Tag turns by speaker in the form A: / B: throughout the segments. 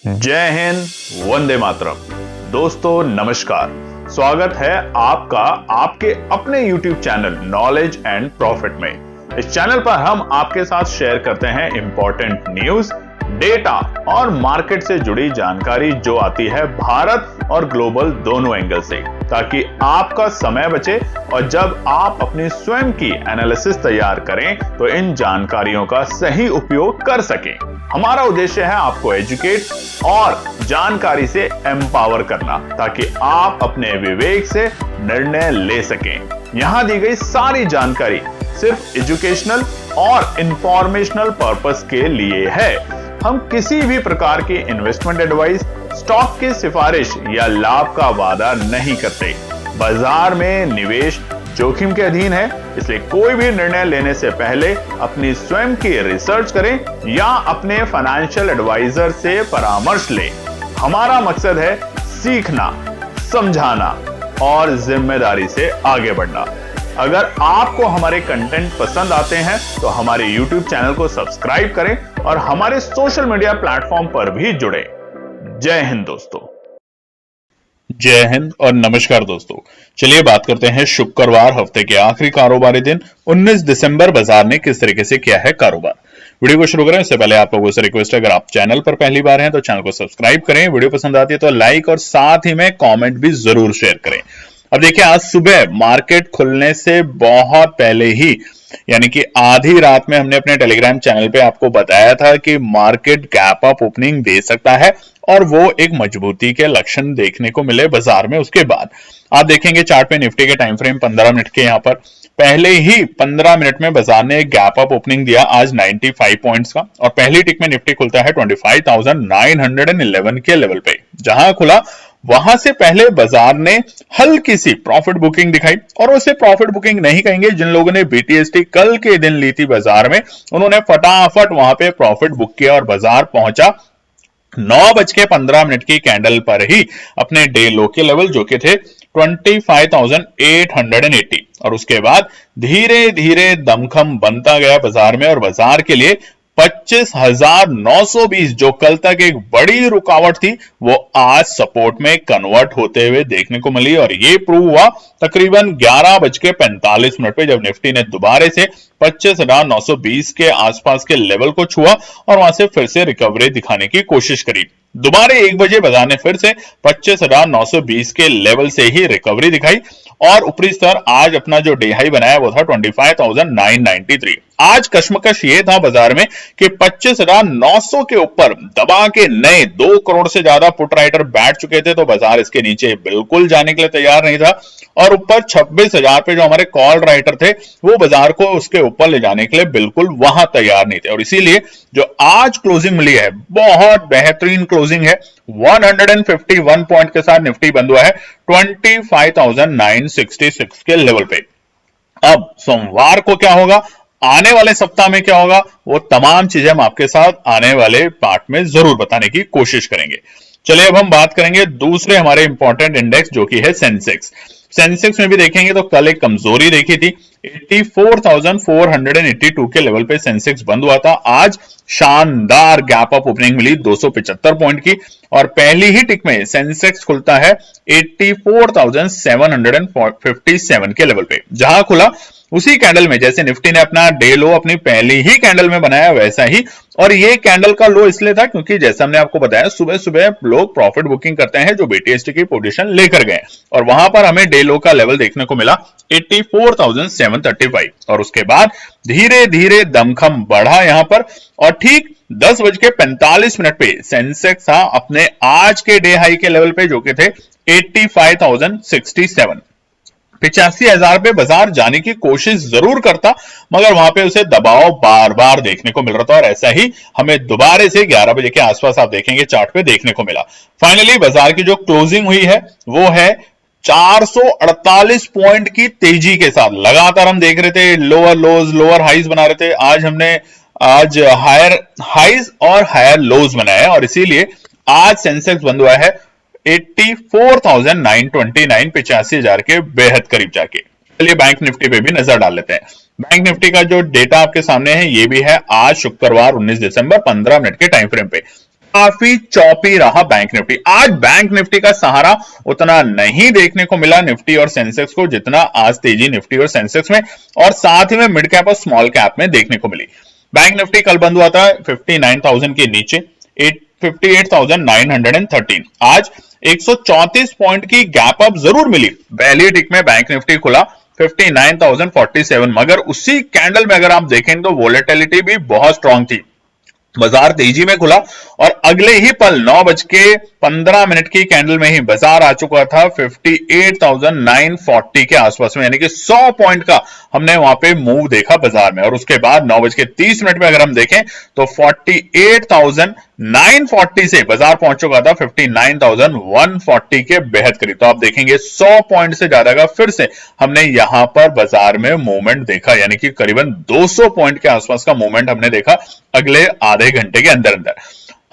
A: जय हिंद, वंदे मातरम। दोस्तों नमस्कार, स्वागत है आपका आपके अपने YouTube channel knowledge and profit में। इस चैनल पर हम आपके साथ शेयर करते हैं इंपॉर्टेंट न्यूज, डेटा और मार्केट से जुड़ी जानकारी जो आती है भारत और ग्लोबल दोनों एंगल से, ताकि आपका समय बचे और जब आप अपनी स्वयं की एनालिसिस तैयार करें तो इन जानकारियों का सही उपयोग कर सकें। हमारा उद्देश्य है आपको एजुकेट और जानकारी से एम्पावर करना, ताकि आप अपने विवेक से निर्णय ले सकें। यहां दी गई सारी जानकारी सिर्फ एजुकेशनल और इंफॉर्मेशनल पर्पस के लिए है। हम किसी भी प्रकार की इन्वेस्टमेंट एडवाइस, स्टॉक की सिफारिश या लाभ का वादा नहीं करते। बाजार में निवेश जोखिम के अधीन है, इसलिए कोई भी निर्णय लेने से पहले अपनी स्वयं की रिसर्च करें या अपने फाइनेंशियल एडवाइजर से परामर्श लें। हमारा मकसद है सीखना, समझाना और जिम्मेदारी से आगे बढ़ना। अगर आपको हमारे कंटेंट पसंद आते हैं तो हमारे YouTube चैनल को सब्सक्राइब करें और हमारे सोशल मीडिया प्लेटफॉर्म पर भी जुड़ें। जय हिंद दोस्तों।
B: जय हिंद और नमस्कार दोस्तों। चलिए बात करते हैं शुक्रवार हफ्ते के आखिरी कारोबारी दिन 19 दिसंबर बाजार ने किस तरीके से किया है कारोबार। वीडियो को शुरू करें उससे पहले आप लोगों से रिक्वेस्ट है, अगर आप चैनल पर पहली बार हैं तो चैनल को सब्सक्राइब करें, वीडियो पसंद आती है तो लाइक और साथ ही में कमेंट भी जरूर शेयर करें। अब देखिए, आज सुबह मार्केट खुलने से बहुत पहले ही यानी कि आधी रात में हमने अपने टेलीग्राम चैनल पे आपको बताया था कि मार्केट गैप अप ओपनिंग दे सकता है और वो एक मजबूती के लक्षण देखने को मिले बाजार में। उसके बाद आप देखेंगे चार्ट पे निफ्टी के टाइम फ्रेम 15 मिनट के, यहां पर पहले ही 15 मिनट में बाजार ने एक गैप अप ओपनिंग दिया आज 95 पॉइंट्स का, और पहली टिक में निफ्टी खुलता है 25,911 के लेवल पे। जहां खुला वहां से पहले बाजार ने हल्की सी प्रॉफिट बुकिंग दिखाई, और उसे प्रॉफिट बुकिंग नहीं कहेंगे। जिन लोगों ने बीटीएसटी कल के दिन ली थी बाजार में, उन्होंने फटाफट वहां पे प्रॉफिट बुक किया और बाजार पहुंचा 9:15 की कैंडल पर ही अपने डे लो के लेवल जो कि थे 25,880, और उसके बाद धीरे धीरे दमखम बनता गया बाजार में, और बाजार के लिए 25,920 जो कल तक एक बड़ी रुकावट थी वो आज सपोर्ट में कन्वर्ट होते हुए देखने को मिली। और ये प्रूव हुआ तकरीबन 11:45 पे, जब निफ्टी ने दोबारा से 25,920 के आसपास के लेवल को छुआ और वहां से फिर से रिकवरी दिखाने की कोशिश करी। दोबारा 1 बजे बाजार ने फिर से 25,920 के लेवल से ही रिकवरी दिखाई, और ऊपरी स्तर आज अपना जो डे हाई बनाया वो था 25,993। आज कश्मकश ये था बाजार में कि 25,900 के ऊपर दबा के नए 2 करोड़ से ज्यादा पुट राइटर बैठ चुके थे, तो बाजार इसके नीचे बिल्कुल जाने के लिए तैयार नहीं था, और ऊपर 26,000 पे जो हमारे कॉल राइटर थे वो बाजार को उसके ऊपर ले जाने के लिए बिल्कुल वहां तैयार नहीं थे। और इसीलिए जो आज क्लोजिंग मिली है बहुत बेहतरीन क्लोजिंग है। 151 पॉइंट के साथ निफ्टी बंद हुआ है 25,966 के लेवल पे। अब सोमवार को क्या होगा, आने वाले सप्ताह में क्या होगा, वो तमाम चीजें हम आपके साथ आने वाले पार्ट में जरूर बताने की कोशिश करेंगे। चलिए अब हम बात करेंगे दूसरे हमारे इंपॉर्टेंट इंडेक्स जो कि है सेंसेक्स। सेंसेक्स में भी देखेंगे तो कल एक कमजोरी देखी थी, 84,482 के लेवल पे सेंसेक्स बंद हुआ था। आज शानदार गैप अप ओपनिंग मिली 275 पॉइंट की, और पहली ही टिक में सेंसेक्स खुलता है 84,757 के लेवल पे। जहां खुला उसी कैंडल में जैसे निफ्टी ने अपना डे लो अपनी पहली ही कैंडल में बनाया वैसा ही, और ये कैंडल का लो इसलिए था क्योंकि जैसा हमने आपको बताया सुबह सुबह लोग प्रॉफिट बुकिंग करते हैं जो बीटीएसटी की पोजीशन लेकर गए, और वहां पर हमें डे लो का लेवल देखने को मिला 84,735, और उसके बाद धीरे धीरे दमखम बढ़ा यहां पर, और ठीक 10:45 पे सेंसेक्स था अपने आज के डे हाई के लेवल पे जो कि थे 85,067। 85,000 पे बाजार जाने की कोशिश जरूर करता, मगर वहां पे उसे दबाव बार बार देखने को मिल रहा था, और ऐसा ही हमें दोबारा से 11 बजे के आसपास आप देखेंगे चार्ट पे देखने को मिला। फाइनली बाजार की जो क्लोजिंग हुई है वो है 448 पॉइंट की तेजी के साथ। लगातार हम देख रहे थे लोअर लोज लोअर हाइज बना रहे थे, आज हायर हाइज और हायर लोज बनाया, और इसीलिए आज सेंसेक्स बंद हुआ है 84,929, 85,000 के बेहद करीब जाके। चलिए बैंक निफ्टी पे भी नजर डाल लेते हैं। बैंक निफ्टी का जो डेटा आपके सामने है ये भी है आज शुक्रवार 19 दिसंबर 15 मिनट के टाइम फ्रेम पे। काफी चौपी रहा बैंक निफ्टी। आज बैंक निफ्टी का सहारा उतना नहीं देखने को मिला निफ्टी और सेंसेक्स को जितना आज तेजी निफ्टी और सेंसेक्स में और साथ ही में मिड कैप और स्मॉल कैप में देखने को मिली। बैंक निफ्टी कल बंद हुआ था 59,000 के नीचे 58,913। आज 134 पॉइंट की गैप अप जरूर मिली। पहली टिक में बैंक निफ्टी खुला 59,047, मगर उसी कैंडल में अगर आप देखें तो वोलेटिलिटी भी बहुत स्ट्रांग थी। बाजार तेजी में खुला और अगले ही पल 9:15 की कैंडल में ही बाजार आ चुका था 58,940 के आसपास में, यानी कि 100 पॉइंट का हमने वहां पे मूव देखा बाजार में। और उसके बाद 9:30 में अगर हम देखें तो 48,940 से बाजार पहुंच चुका था 59,140 के बेहद करीब। तो आप देखेंगे 100 पॉइंट से ज्यादा का फिर से हमने यहां पर बाजार में मूवमेंट देखा, यानी कि करीबन 200 पॉइंट के आसपास का मूवमेंट हमने देखा अगले आधे घंटे के अंदर अंदर।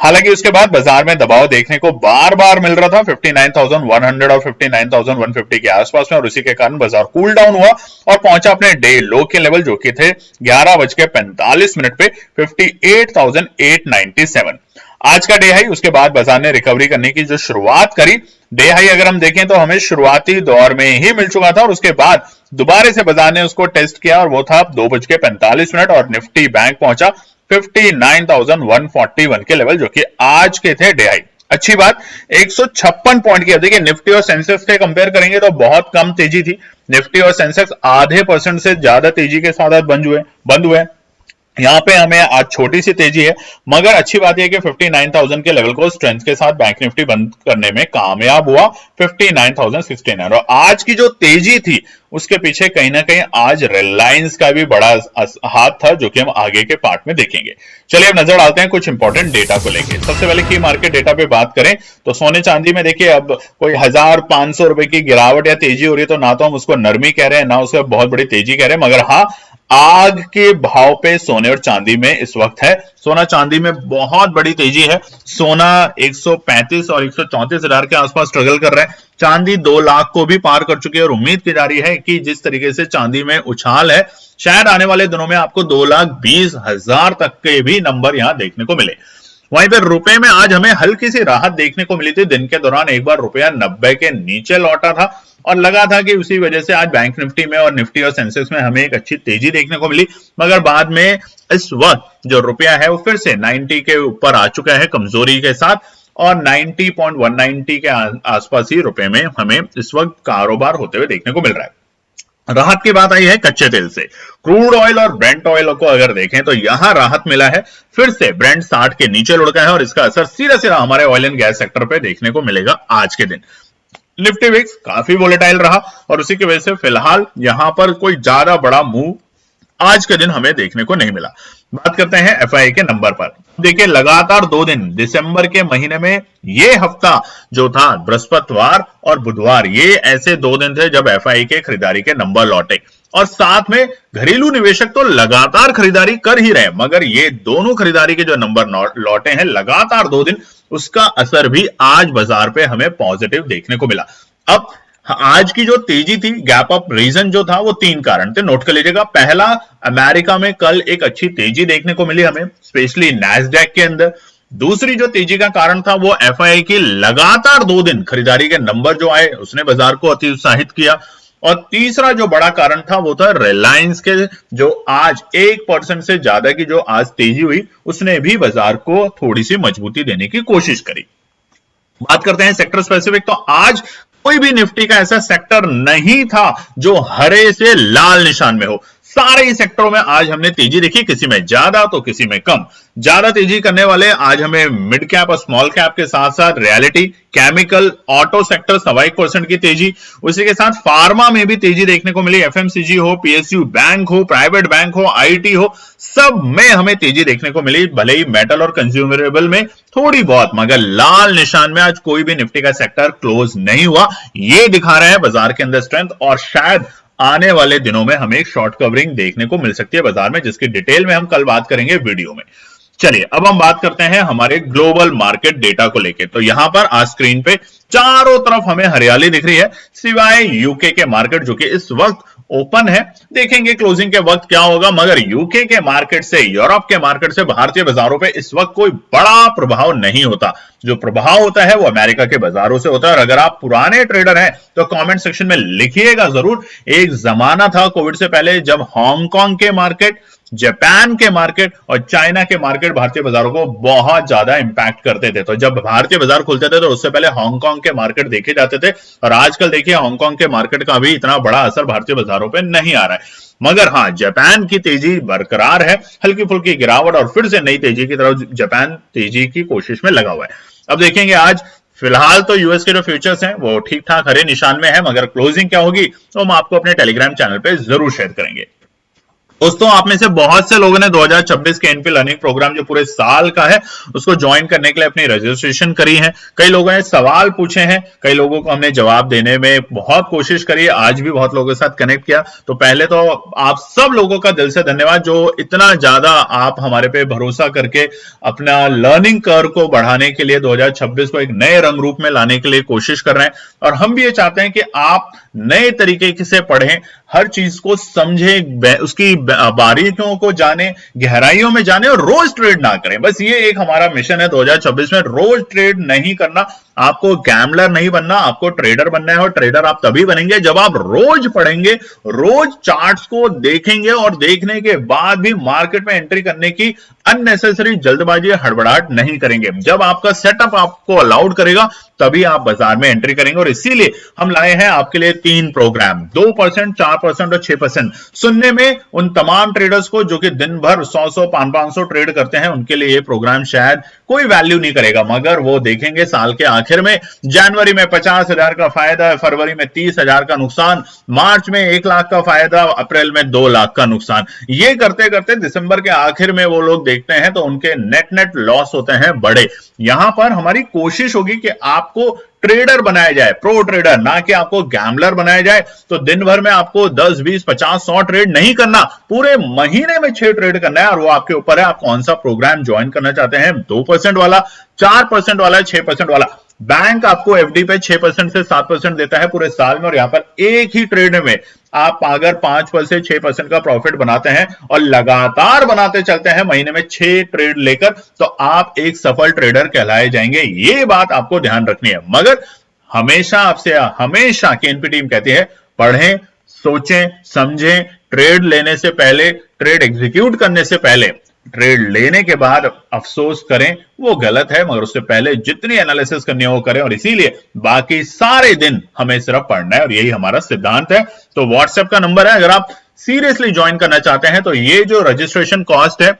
B: हालांकि उसके बाद बाजार में दबाव देखने को बार बार मिल रहा था 59,100 और 59,150 के आसपास में, और उसी के कारण बाजार कूल डाउन हुआ और पहुंचा अपने डे लो के लेवल जो कि थे 11:45 पे 58,897। आज का डे हाई, उसके बाद बाजार ने रिकवरी करने की जो शुरुआत करी, डे हाई अगर हम देखें तो हमें शुरुआती दौर में ही मिल चुका था और उसके बाद दोबारा से बाजार ने उसको टेस्ट किया और वो था 2:45 और निफ्टी बैंक पहुंचा 59,141 के लेवल जो कि आज के थे डे हाई। अच्छी बात 156 पॉइंट की। देखिए निफ्टी और सेंसेक्स से कंपेयर करेंगे तो बहुत कम तेजी थी। निफ्टी और सेंसेक्स आधे % से ज्यादा तेजी के साथ बंद हुए। यहां पे हमें आज छोटी सी तेजी है, मगर अच्छी बात यह कि 59,000 के लेवल को स्ट्रेंथ के साथ बैंक निफ्टी बंद करने में कामयाब हुआ 59,069। और आज की जो तेजी थी उसके पीछे कहीं ना कहीं आज रिलायंस का भी बड़ा हाथ था, जो कि हम आगे के पार्ट में देखेंगे। चलिए अब नजर डालते हैं कुछ इंपॉर्टेंट डेटा को लेके। सबसे पहले की मार्केट डेटा पे बात करें तो सोने चांदी में देखिए अब कोई 1,500 रुपए की गिरावट या तेजी हो रही है तो ना तो हम उसको नरमी कह रहे हैं ना उसको बहुत बड़ी तेजी कह रहे हैं, मगर हाँ आग के भाव पे सोने और चांदी में इस वक्त है। सोना चांदी में बहुत बड़ी तेजी है। सोना 135 और 134 हजार के आसपास स्ट्रगल कर रहा है। चांदी 2 लाख को भी पार कर चुकी है और उम्मीद की जा रही है कि जिस तरीके से चांदी में उछाल है शायद आने वाले दिनों में आपको 2,20,000 तक के भी नंबर यहां देखने को मिले। वहीं पर रुपए में आज हमें हल्की सी राहत देखने को मिली थी। दिन के दौरान एक बार रुपया 90 के नीचे लौटा था और लगा था कि उसी वजह से आज बैंक निफ्टी में और निफ्टी और सेंसेक्स में हमें एक अच्छी तेजी देखने को मिली, मगर बाद में इस वक्त जो रुपया है वो फिर से 90 के ऊपर आ चुका है कमजोरी के साथ और 90.190 के आसपास ही रुपए में हमें इस वक्त कारोबार होते हुए देखने को मिल रहा है। राहत की बात आई है कच्चे तेल से। क्रूड ऑयल और ब्रेंट ऑयल को अगर देखें तो यहां राहत मिला है। फिर से ब्रेंट 60 के नीचे लुढ़का है और इसका असर सीधा हमारे ऑयल एंड गैस सेक्टर पे देखने को मिलेगा आज के दिन। निफ्टी विक्स काफी वोलेटाइल रहा और उसी की वजह से फिलहाल यहां पर कोई ज्यादा बड़ा मूव आज के दिन हमें देखने को नहीं मिला। बात करते हैं एफआईआई के नंबर पर। देखिए लगातार 2 दिन दिसंबर के महीने में ये हफ्ता जो था बृहस्पतिवार और बुधवार, ये ऐसे 2 दिन थे जब एफआईआई के खरीदारी के नंबर लौटे और साथ में घरेलू निवेशक तो लगातार खरीदारी कर ही रहे, मगर ये दोनों खरीदारी के जो नंबर लौटे हैं लगातार 2 दिन, उसका असर भी आज बाजार पे हमें पॉजिटिव देखने को मिला। अब आज की जो तेजी थी गैप अप रीजन जो था वो 3 कारण थे, नोट कर लीजिएगा। पहला, अमेरिका में कल एक अच्छी तेजी देखने को मिली हमें, स्पेशली नैस्डैक के अंदर। दूसरी जो तेजी का कारण था वो एफआईआई की लगातार 2 दिन खरीदारी के नंबर जो आए उसने बाजार को अति उत्साहित किया। और तीसरा जो बड़ा कारण था वो था रिलायंस के जो आज 1% से ज्यादा की जो आज तेजी हुई उसने भी बाजार को थोड़ी सी मजबूती देने की कोशिश करी। बात करते हैं सेक्टर स्पेसिफिक, तो आज कोई भी निफ्टी का ऐसा सेक्टर नहीं था जो हरे से लाल निशान में हो। सारे ही सेक्टरों में आज हमने तेजी देखी, किसी में ज्यादा तो किसी में कम। ज्यादा तेजी करने वाले आज हमें मिड कैप और स्मॉल कैप के साथ साथ रियलिटी, केमिकल, ऑटो सेक्टर 1% की तेजी। उसी के साथ फार्मा में भी तेजी देखने को मिली। एफएमसीजी हो, पीएसयू बैंक हो, प्राइवेट बैंक हो, आईटी हो, सब में हमें तेजी देखने को मिली। भले ही मेटल और कंज्यूमरेबल में थोड़ी बहुत, मगर लाल निशान में आज कोई भी निफ्टी का सेक्टर क्लोज नहीं हुआ। ये दिखा रहा है बाजार के अंदर स्ट्रेंथ और शायद आने वाले दिनों में हमें एक शॉर्ट कवरिंग देखने को मिल सकती है बाजार में, जिसकी डिटेल में हम कल बात करेंगे वीडियो में। चलिए अब हम बात करते हैं हमारे ग्लोबल मार्केट डेटा को लेकर। तो यहां पर आज स्क्रीन पे चारों तरफ हमें हरियाली दिख रही है सिवाय यूके के मार्केट जो कि इस वक्त ओपन है, देखेंगे क्लोजिंग के वक्त क्या होगा। मगर यूके के मार्केट से, यूरोप के मार्केट से भारतीय बाजारों पे इस वक्त कोई बड़ा प्रभाव नहीं होता। जो प्रभाव होता है वो अमेरिका के बाजारों से होता है। और अगर आप पुराने ट्रेडर हैं तो कमेंट सेक्शन में लिखिएगा जरूर। एक जमाना था कोविड से पहले जब हांगकांग के मार्केट, जापान के मार्केट और चाइना के मार्केट भारतीय बाजारों को बहुत ज्यादा इंपैक्ट करते थे। तो जब भारतीय बाजार खुलते थे तो उससे पहले हांगकांग के मार्केट देखे जाते थे। और आजकल देखिए हांगकांग के मार्केट का भी इतना बड़ा असर भारतीय बाजारों पे नहीं आ रहा है। मगर हां, जापान की तेजी बरकरार है, हल्की फुल्की गिरावट और फिर से नई तेजी की तरफ जापान तेजी की कोशिश में लगा हुआ है। अब देखेंगे आज फिलहाल तो यूएस के जो फ्यूचर्स हैं वो ठीक ठाक हरे निशान में है, मगर क्लोजिंग क्या होगी तो हम आपको अपने टेलीग्राम चैनल पे जरूर शेयर करेंगे। दोस्तों, आप में से बहुत से लोगों ने 2026 के एनपी लर्निंग प्रोग्राम जो पूरे साल का है उसको ज्वाइन करने के लिए अपनी रजिस्ट्रेशन करी है। कई लोगों ने सवाल पूछे हैं, कई लोगों को हमने जवाब देने में बहुत कोशिश करी है, आज भी बहुत लोगों के साथ कनेक्ट किया। तो पहले तो आप सब लोगों का दिल से धन्यवाद जो इतना ज्यादा आप हमारे पे भरोसा करके अपना लर्निंग कर्व को बढ़ाने के लिए 2026 को एक नए रंग रूप में लाने के लिए कोशिश कर रहे हैं। और हम भी ये चाहते हैं कि आप नए तरीके से पढ़ें, हर चीज को समझें, उसकी बारीकियों को जाने, गहराइयों में जाने और रोज ट्रेड ना करें। बस ये एक हमारा मिशन है 2026 में। रोज ट्रेड नहीं करना, आपको गैम्बलर नहीं बनना, आपको ट्रेडर बनना है। और ट्रेडर आप तभी बनेंगे जब आप रोज पढ़ेंगे, रोज चार्ट्स को देखेंगे और देखने के बाद भी मार्केट में एंट्री करने की अननेसेसरी जल्दबाजी या हड़बड़ाहट नहीं करेंगे। जब आपका सेटअप आपको अलाउड करेगा तभी आप बाजार में एंट्री करेंगे। और इसीलिए हम लाए हैं आपके लिए 3 प्रोग्राम, 2%, 4% और 6%। सुनने में उन तमाम ट्रेडर्स को जो कि दिन भर 100, 500 ट्रेड करते हैं उनके लिए ये प्रोग्राम शायद कोई वैल्यू नहीं करेगा, मगर वो देखेंगे साल के आखिर में जनवरी में 50,000 का फायदा, फरवरी में 30,000 का नुकसान, मार्च में 1 लाख का फायदा, अप्रैल में 2 लाख का नुकसान। ये करते करते दिसंबर के आखिर में वो लोग देखते हैं तो उनके नेट लॉस होते हैं बड़े। यहां पर हमारी कोशिश होगी कि आपको ट्रेडर बनाया जाए, प्रो ट्रेडर, ना कि आपको गैम्बलर बनाया जाए। तो दिन भर में आपको 10, 20, 50, 100 ट्रेड नहीं करना, पूरे महीने में 6 ट्रेड करना है। और वो आपके ऊपर है, आप कौन सा प्रोग्राम ज्वाइन करना चाहते हैं, 2% वाला, 4% वाला, 6% वाला। बैंक आपको एफडी पे 6% से 7% देता है पूरे साल में। और यहां पर एक ही ट्रेड में आप अगर 5% से 6% का प्रॉफिट बनाते हैं और लगातार बनाते चलते हैं महीने में 6 ट्रेड लेकर, तो आप एक सफल ट्रेडर कहलाए जाएंगे। ये बात आपको ध्यान रखनी है। मगर हमेशा आपसे हमेशा केएनपी टीम कहती है, पढ़ें, सोचें, समझें, ट्रेड लेने से पहले, ट्रेड एग्जीक्यूट करने से पहले, ट्रेड लेने के बाद अफसोस करें वो गलत है, मगर उससे पहले जितनी एनालिसिस करनी है वो करें। और इसीलिए बाकी सारे दिन हमें सिर्फ पढ़ना है और यही हमारा सिद्धांत है। तो व्हाट्सएप का नंबर है, अगर आप सीरियसली ज्वाइन करना चाहते हैं तो ये जो रजिस्ट्रेशन कॉस्ट है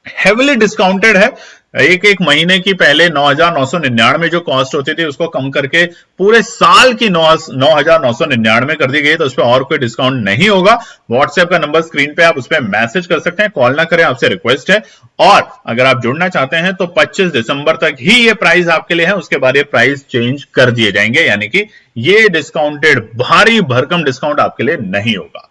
B: हेविली डिस्काउंटेड है। एक महीने की पहले 9,999 जो कॉस्ट होती थी उसको कम करके पूरे साल की 9,999 कर दी गई। तो उस पर और कोई डिस्काउंट नहीं होगा। व्हाट्सएप का नंबर स्क्रीन पे, आप उस पर मैसेज कर सकते हैं, कॉल ना करें, आपसे रिक्वेस्ट है। और अगर आप जुड़ना चाहते हैं तो 25 दिसंबर तक ही ये प्राइस आपके लिए है, उसके बाद ये प्राइस चेंज कर दिए जाएंगे, यानी कि ये डिस्काउंटेड भारी भरकम डिस्काउंट आपके लिए नहीं होगा।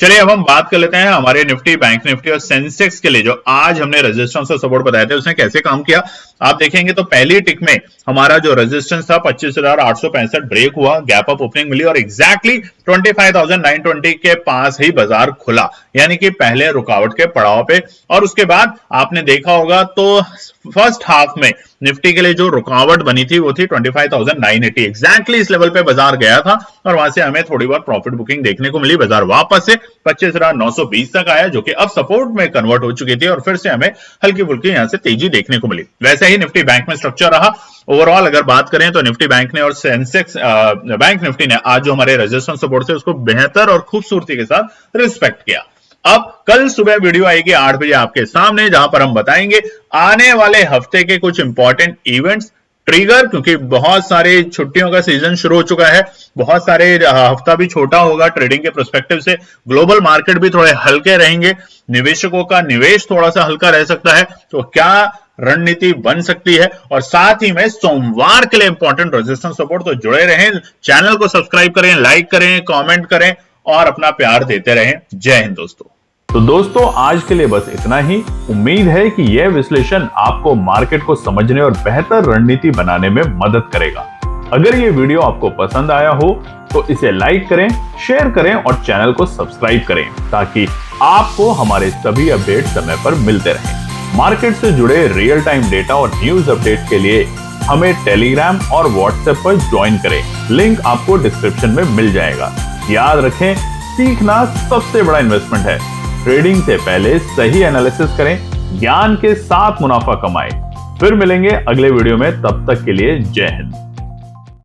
B: चलिए अब हम बात कर लेते हैं हमारे निफ्टी, बैंक निफ्टी और सेंसेक्स के लिए जो आज हमने रेजिस्टेंस और सपोर्ट बताए थे उसने कैसे काम किया। आप देखेंगे तो पहली टिक में हमारा जो रेजिस्टेंस था 25,865 ब्रेक हुआ, गैप अप ओपनिंग मिली और एग्जैक्टली 25,920 के पास ही बाजार खुला, यानी कि पहले रुकावट के पड़ाव पे। और उसके बाद आपने देखा होगा तो फर्स्ट हाफ में निफ्टी के लिए जो रुकावट बनी थी वो थी 25,980। एग्जैक्टली इस लेवल पे बाजार गया था और वहां से हमें थोड़ी बहुत प्रॉफिट बुकिंग देखने को मिली। बाजार वापस से 25,920 तक आया जो कि अब सपोर्ट में कन्वर्ट हो चुकी थी और फिर से हमें हल्की फुल्की यहां से तेजी देखने को मिली। वैसे ही निफ्टी बैंक में स्ट्रक्चर रहा। ओवरऑल अगर बात करें तो निफ्टी बैंक ने और सेंसेक्स बैंक निफ्टी ने आज जो हमारे रेजिस्टेंस सपोर्ट थे उसको बेहतर और खूबसूरती के साथ रिस्पेक्ट किया। अब कल सुबह वीडियो आएगी 8 बजे आपके सामने, जहां पर हम बताएंगे आने वाले हफ्ते के कुछ इंपॉर्टेंट इवेंट्स, ट्रिगर, क्योंकि बहुत सारे छुट्टियों का सीजन शुरू हो चुका है, बहुत सारे हफ्ता भी छोटा होगा ट्रेडिंग के पर्सपेक्टिव से, ग्लोबल मार्केट भी थोड़े हल्के रहेंगे, निवेशकों का निवेश थोड़ा सा हल्का रह सकता है, तो क्या रणनीति बन सकती है। और साथ ही में सोमवार के लिए इंपॉर्टेंट रेजिस्टेंस सपोर्ट, तो जुड़े रहें, चैनल को सब्सक्राइब करें, लाइक करें, कमेंट करें और अपना प्यार देते रहें। जय हिंद दोस्तों।
A: तो दोस्तों आज के लिए बस इतना ही। उम्मीद है कि यह विश्लेषण आपको मार्केट को समझने और बेहतर रणनीति बनाने में मदद करेगा। अगर ये वीडियो आपको पसंद आया हो तो इसे लाइक करें, शेयर करें और चैनल को सब्सक्राइब करें ताकि आपको हमारे सभी अपडेट समय पर मिलते रहें। मार्केट से जुड़े रियल टाइम डेटा और न्यूज अपडेट के लिए हमें टेलीग्राम और व्हाट्सएप पर ज्वाइन करें। लिंक आपको डिस्क्रिप्शन में मिल जाएगा। याद रखें, सीखना सबसे बड़ा इन्वेस्टमेंट है। ट्रेडिंग से पहले सही एनालिसिस करें, ज्ञान के साथ मुनाफा कमाएं। फिर मिलेंगे अगले वीडियो में, तब तक के लिए जय हिंद।